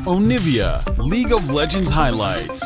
Onivia, League of Legends highlights.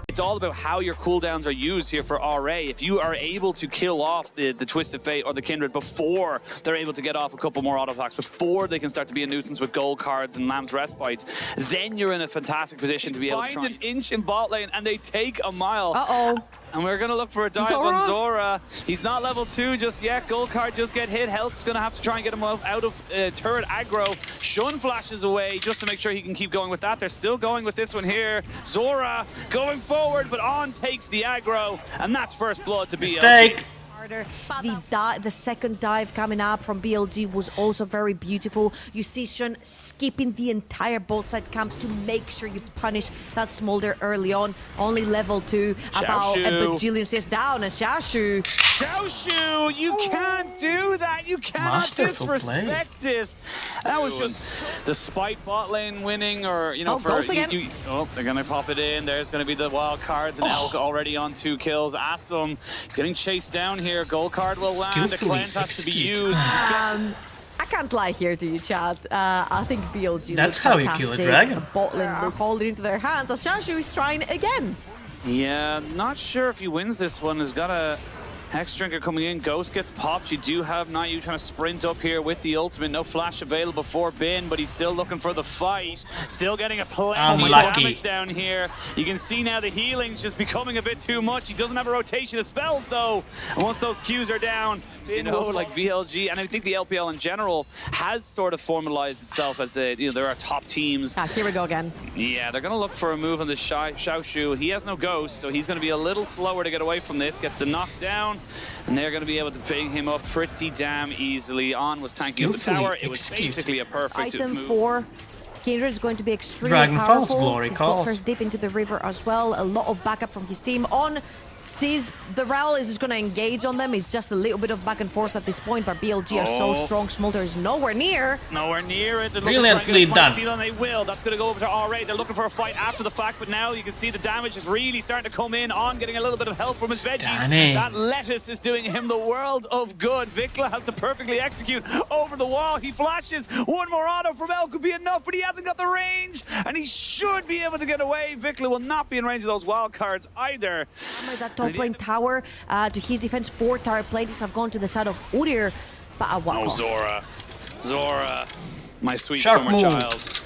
It's all about how your cooldowns are used here for RA. If you are able to kill off the Twisted Fate or the Kindred before they're able to get off a couple more auto attacks, before they can start to be a nuisance with gold cards and Lamb's Respites, then you're in a fantastic position to be able to find an inch in bot lane and they take a mile. Uh-oh. And we're going to look for a dive on Zora. He's not level 2 just yet. Gold card just get hit. Help's going to have to try and get him out of turret aggro. Shun flashes away just to make sure he can keep going with that. They're still going with this one here. Zora going forward, but On takes the aggro. And that's first blood to BLG. Mistake. The second dive coming up from BLG was also very beautiful. You see Shun skipping the entire bot side camps to make sure you punish that Smolder early on. Only level 2, about a bajillion says down, and Xiaoshu. Xiaoshu, you can't do that. You cannot disrespect it. That was just despite bot lane winning, or you know, for they're gonna pop it in. There's gonna be the wild cards, and Elk already on 2 kills. Asom, he's getting chased down here. Gold card will land. The cleanse has to be used. I can't lie here to you, Chad. I think BLG. That's how you kill a dragon. Bot lane will hold it into their hands as Xiaoshu is trying again. Yeah, not sure if he wins this one. He's got a Hex Drinker coming in. Ghost gets popped. You do have Nayu trying to sprint up here with the ultimate. No flash available for Bin, but he's still looking for the fight. Still getting a plenty of damage down here. You can see now the healing's just becoming a bit too much. He doesn't have a rotation of spells, though. And once those Qs are down, you know, like BLG, and I think the LPL in general has sort of formalized itself as a, you know, there are top teams. Here we go again. Yeah, they're going to look for a move on the Xiaoshu. He has no Ghost, so he's going to be a little slower to get away from this. Gets the knockdown. And they're going to be able to bang him up pretty damn easily. On was tanking up the tower. It was basically a perfect item move. 4. Kindred is going to be extremely powerful. Glory He's calls. got first dip into the river as well. A lot of backup from his team. On sees the Ral is just going to engage on them. It's just a little bit of back and forth at this point, but BLG are so strong. Smolder is nowhere near. Nowhere near it. They're Brilliantly done. Steal, and they will. That's going to go over to RA. They're looking for a fight after the fact, but now you can see the damage is really starting to come in. On getting a little bit of help from his veggies. That lettuce is doing him the world of good. Vikla has to perfectly execute over the wall. He flashes. One more auto from El could be enough, but he hasn't got the range, and he should be able to get away. Vikla will not be in range of those wild cards either. That top lane tower to his defense. 4 tower plates have gone to the side of Udyr, but at what cost? Zora, my sweet Sharp summer move. child.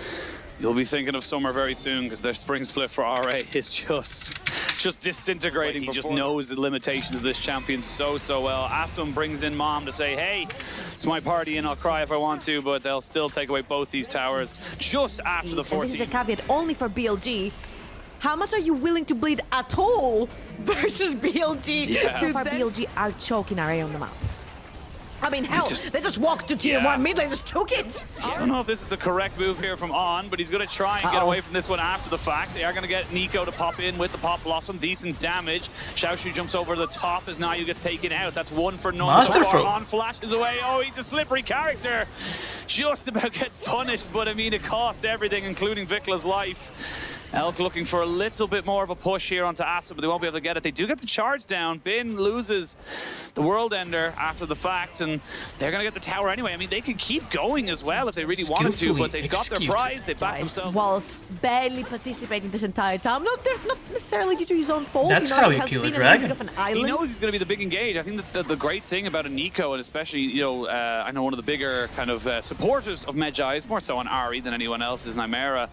You'll be thinking of summer very soon, because their spring split for RA is just disintegrating. He just knows the limitations of this champion so well. Asom brings in Mom to say, hey, it's my party and I'll cry if I want to, but they'll still take away both these towers just after the 14th. This is a caveat only for BLG. How much are you willing to bleed at all versus BLG? Yeah. So far, BLG are choking RA on the map. I mean, hell, they just walked to tier 1 mid, they just took it. I don't know if this is the correct move here from On, but he's going to try and get away from this one after the fact. They are going to get Nico to pop in with the Pop Blossom. Decent damage. Xiaoshu jumps over the top as Nayu gets taken out. That's 1 for none. So far. On flashes away. Oh, he's a slippery character. Just about gets punished, but I mean, it cost everything, including Vikla's life. Elk looking for a little bit more of a push here onto Asa, but they won't be able to get it. They do get the charge down. Bin loses the World Ender after the fact, and they're going to get the tower anyway. I mean, they can keep going as well if they really wanted to, but they've got their prize. They backed themselves. Whilst barely participating this entire time. Not necessarily due to his own fault. That's how you kill a dragon. He knows he's going to be the big engage. I think that the great thing about a Nico, and especially, you know, I know one of the bigger kind of supporters of Medjai is more so on Ari than anyone else is Nymera.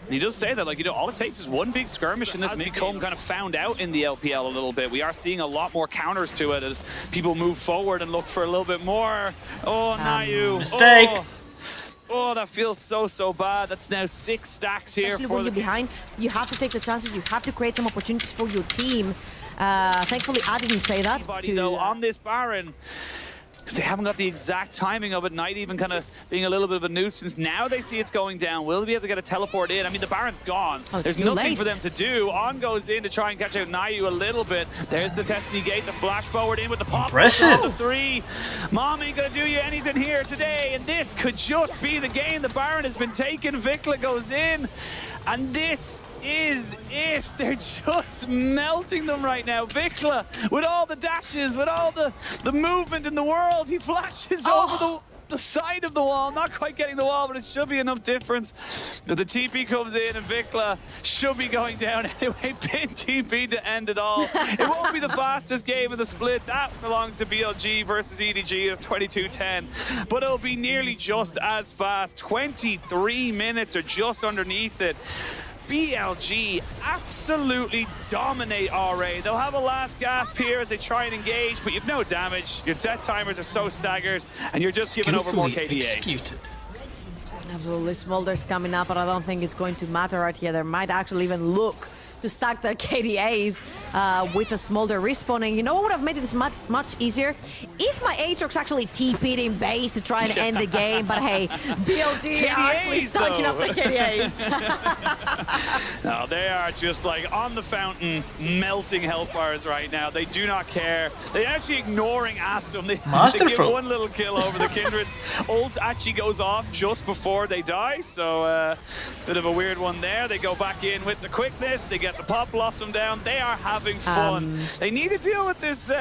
And he does say that, like, you know, all it takes is one big skirmish, and this mid-comb kind of found out in the LPL a little bit. We are seeing a lot more counters to it as people move forward and look for a little bit more. Oh, Nayu. Mistake. Oh, that feels so bad. That's now 6 stacks here. Especially when you're behind, you have to take the chances. You have to create some opportunities for your team. Thankfully, I didn't say that. Though, on this Baron, because they haven't got the exact timing of it. Knight even kind of being a little bit of a nuisance. Now they see it's going down. Will they be able to get a teleport in? I mean, the Baron's gone. There's nothing for them to do. On goes in to try and catch out Nayu a little bit. There's the Destiny Gate, the flash forward in with the pop. Impressive. The 3. Mom ain't gonna do you anything here today, and this could just be the game. The Baron has been taken. Vikla goes in, and this is it. They're just melting them right now. Vikla, with all the dashes, with all the movement in the world, he flashes over the... the side of the wall, not quite getting the wall, but it should be enough difference. But the TP comes in and Vikla should be going down anyway. Pin TP to end it all. It won't be the fastest game of the split. That belongs to BLG versus EDG as 22-10, but it'll be nearly just as fast. 23 minutes or just underneath it. BLG absolutely dominate RA. They'll have a last gasp here as they try and engage, but you've no damage. Your death timers are so staggered, and you're just giving over more KDA. Executed. Absolutely, Smolder's coming up, but I don't think it's going to matter right here. They might actually even look to stack their KDAs with a Smolder respawning. You know what would have made it much easier? If my Aatrox actually TP'd in base to try and end the game, but hey, BLG KDAs, are actually stacking up the KDAs. No, they are just like on the fountain, melting health bars right now. They do not care. They're actually ignoring Asum. They give one little kill over the Kindred's ult actually goes off just before they die, so bit of a weird one there. They go back in with the quickness. They get the pop blossom down. They are having fun. They need to deal with this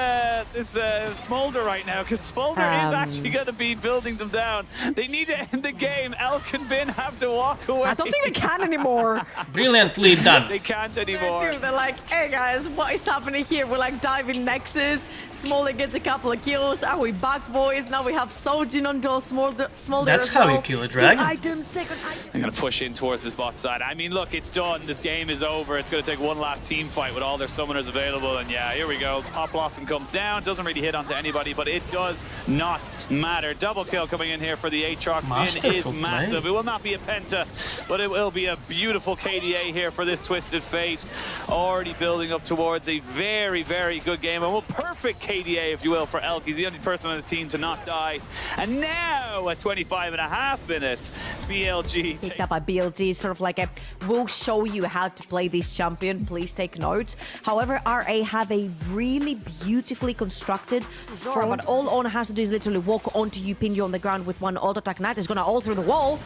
Smolder right now, because Smolder is actually going to be building them down. They need to end the game. Elk and Bin have to walk away. I don't think they can anymore. Brilliantly done. They can't anymore. They're like, hey guys, what is happening here? We're like diving Nexus. Smolder gets a couple of kills. Are we back, boys? Now we have Sojin on dual Smolder. That's how you kill a dragon. Second item. I'm going to push in towards this bot side. I mean, look, it's done. This game is over. It's going to take one last team fight with all their summoners available. And yeah, here we go. Pop Blossom comes down. Doesn't really hit onto anybody, but it does not matter. Double kill coming in here for the Aatrox. Bin is massive. It will not be a penta, but it will be a beautiful KDA here for this Twisted Fate. Already building up towards a very, very good game. And well, perfect KDA, if you will, for Elk. He's the only person on his team to not die. And now, at 25.5 minutes, BLG picked up by BLG, sort of like a, we'll show you how to play this champion, please take note. However, RA have a really beautifully constructed Zora, but all Ona has to do is literally walk onto you, pin you on the ground with one auto attack. Knight is gonna all through the wall.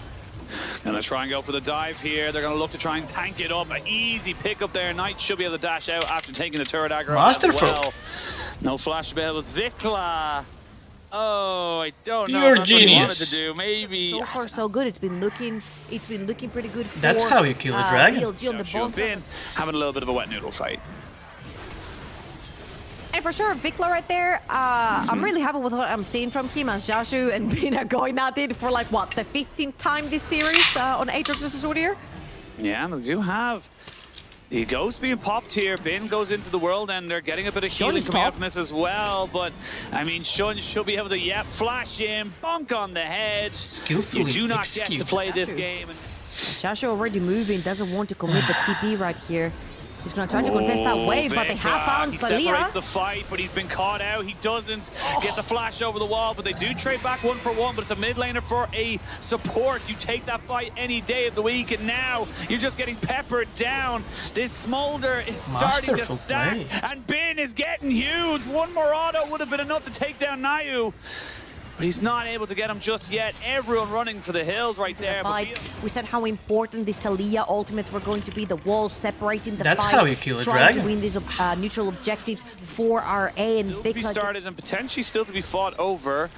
Gonna try and go for the dive here. They're gonna look to try and tank it up. An easy pick up there. Knight should be able to dash out after taking the turret aggro as well. No flash available. Vikla. Oh, I don't know. Pure That's genius. What he wanted to do. Maybe. So far, so good. It's been looking pretty good. For, That's how you kill a dragon. BLG on the bottom. Bin having a little bit of a wet noodle fight. And for sure, Vikla right there, I'm really happy with what I'm seeing from him, as Jashu and Bin are going at it for like, what, the 15th time this series on Aatrox versus Udyr? Yeah, they do have the ghost being popped here. Bin goes into the world and they're getting a bit of healing coming out from this as well. But, I mean, Shun should be able to, flash in, bonk on the head. Skillfully You do not executed. get to play this game. Jashu already moving, doesn't want to commit the TP right here. He's going to try to contest that wave, but they have found He separates Balia. the fight, but he's been caught out. He doesn't get the flash over the wall, but they do trade back 1-for-1, but it's a mid laner for a support. You take that fight any day of the week, and now you're just getting peppered down. This Smolder is starting to stack, and Bin is getting huge. One more auto would have been enough to take down Nayu. But he's not able to get him just yet. Everyone running for the hills right there. We said how important these Talia ultimates were going to be. The wall separating the That's fight. how you kill a trying dragon. to win these neutral objectives for RA and Still to be Vikla. started and potentially still to be fought over.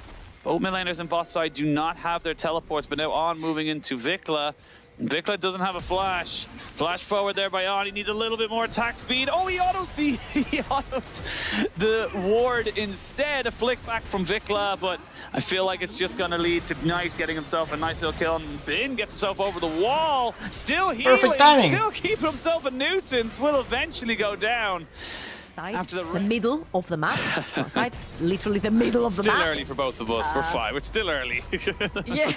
Both mid laners and bot side do not have their teleports, but now On moving into Vikla. Vikla doesn't have a flash. Flash forward there by On. He needs a little bit more attack speed. Oh, he autos the ward instead. A flick back from Vikla, but I feel like it's just going to lead to Knight getting himself a nice little kill. And Bin gets himself over the wall. Still healing. Perfect timing. Still keeping himself a nuisance. Will eventually go down. After the middle of the map. Side, literally the middle of the map. Still early for both of us. We're fine. It's still early. Yeah.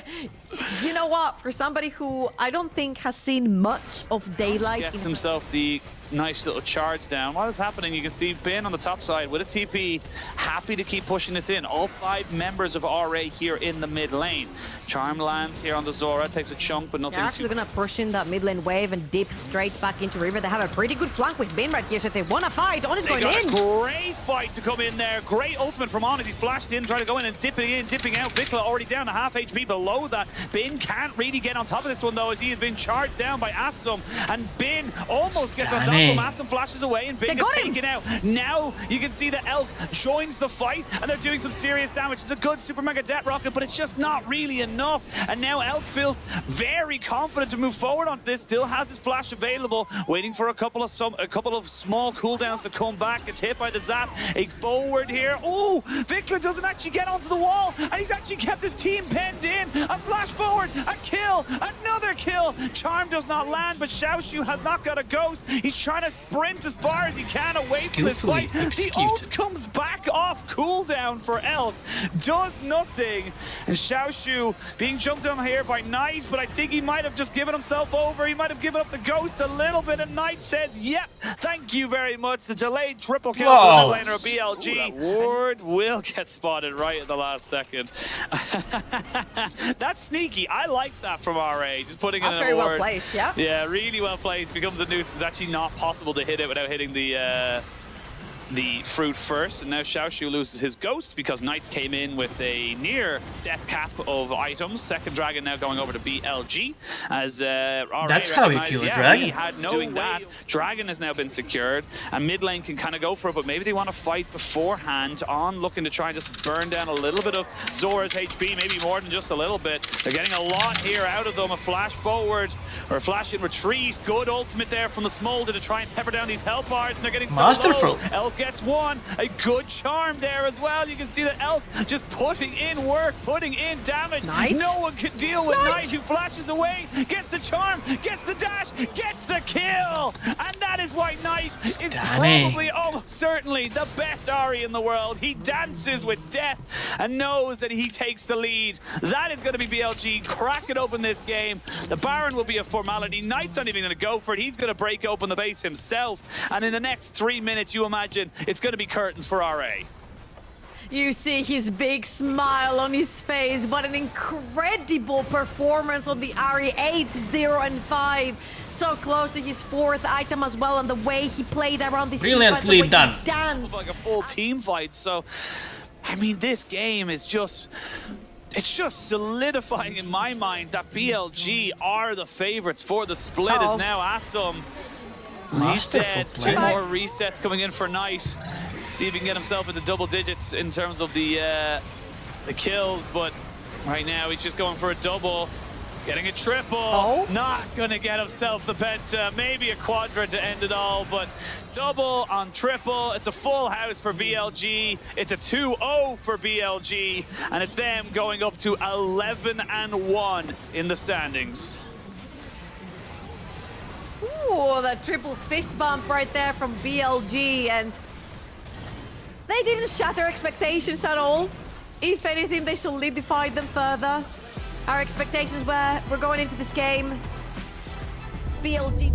You know what? For somebody who I don't think has seen much of daylight. Gets himself the nice little charge down. While this is happening, you can see Bin on the top side with a TP, happy to keep pushing this in. All 5 members of RA here in the mid lane. Charm lands here on the Zora, takes a chunk, but nothing They're actually going to push in that mid lane wave and dip straight back into River. They have a pretty good flank with Bin right here, so if they want to fight, On is going in. Great fight to come in there. Great ultimate from On as he flashed in, trying to go in and dipping out. Vikla already down to half HP below that. Bin can't really get on top of this one though, as he has been charged down by Asum, and Bin almost gets on top Damn. Massum flashes away and Big is taken out. Now you can see that Elk joins the fight and they're doing some serious damage. It's a good super mega death rocket, but it's just not really enough. And now Elk feels very confident to move forward onto this. Still has his flash available, waiting for a couple of small cooldowns to come back. Gets hit by the zap. A forward here. Oh, Victor doesn't actually get onto the wall, and he's actually kept his team penned in. A flash forward, a kill, another kill. Charm does not land, but Xiaoshu has not got a ghost. He's trying to sprint as far as he can away from this fight. The ult comes back off cooldown for Elk. Does nothing. And Xiaoshu being jumped on here by Knight, but I think he might have just given himself over. He might have given up the ghost a little bit, and Knight says, yep, thank you very much. The delayed triple kill for the laner of BLG. Ward will get spotted right at the last second. That's sneaky. I like that from RA. Just putting in an very ward. well placed, yeah. Yeah, really well placed. Becomes a nuisance. Actually not possible to hit it without hitting the fruit first, and now Xiaoshu loses his ghost because Knight came in with a near death cap of items. Second dragon now going over to BLG as that's how you kill a dragon. He had no doing that. Dragon has now been secured, and mid lane can kind of go for it, but maybe they want to fight beforehand. On looking to try and just burn down a little bit of Zora's HP, maybe more than just a little bit. They're getting a lot here out of them. A flash forward or a flash in retreat. Good ultimate there from the Smolder to try and pepper down these health bars, and they're getting so masterful. low. Elk gets one. A good charm there as well. You can see that Elk just putting in work, putting in damage. Knight? No one can deal with Knight, who flashes away, gets the charm, gets the dash, gets the kill. And that is why Knight is probably almost certainly the best Ahri in the world. He dances with death and knows that he takes the lead. That is going to be BLG cracking open this game. The Baron will be a formality. Knight's not even going to go for it. He's going to break open the base himself. And in the next 3 minutes, you imagine it's going to be curtains for RA. You see his big smile on his face. What an incredible performance on the Ahri. 8-0-5. So close to his fourth item as well, and the way he played around this brilliantly done. Danced. Like a full team fight. So, I mean, this game is just... It's just solidifying in my mind that BLG are the favorites for the split. Is now Assum. He's dead. Two more resets coming in for Knight. See if he can get himself into double digits in terms of the kills, but right now he's just going for a double. Getting a triple. Not gonna get himself the penta. Maybe a quadra to end it all, but double on triple. It's a full house for BLG. It's a 2-0 for BLG, and it's them going up to 11-1 in the standings. Ooh, that triple fist bump right there from BLG, and they didn't shatter expectations at all. If anything, they solidified them further. Our expectations were, we're going into this game, BLG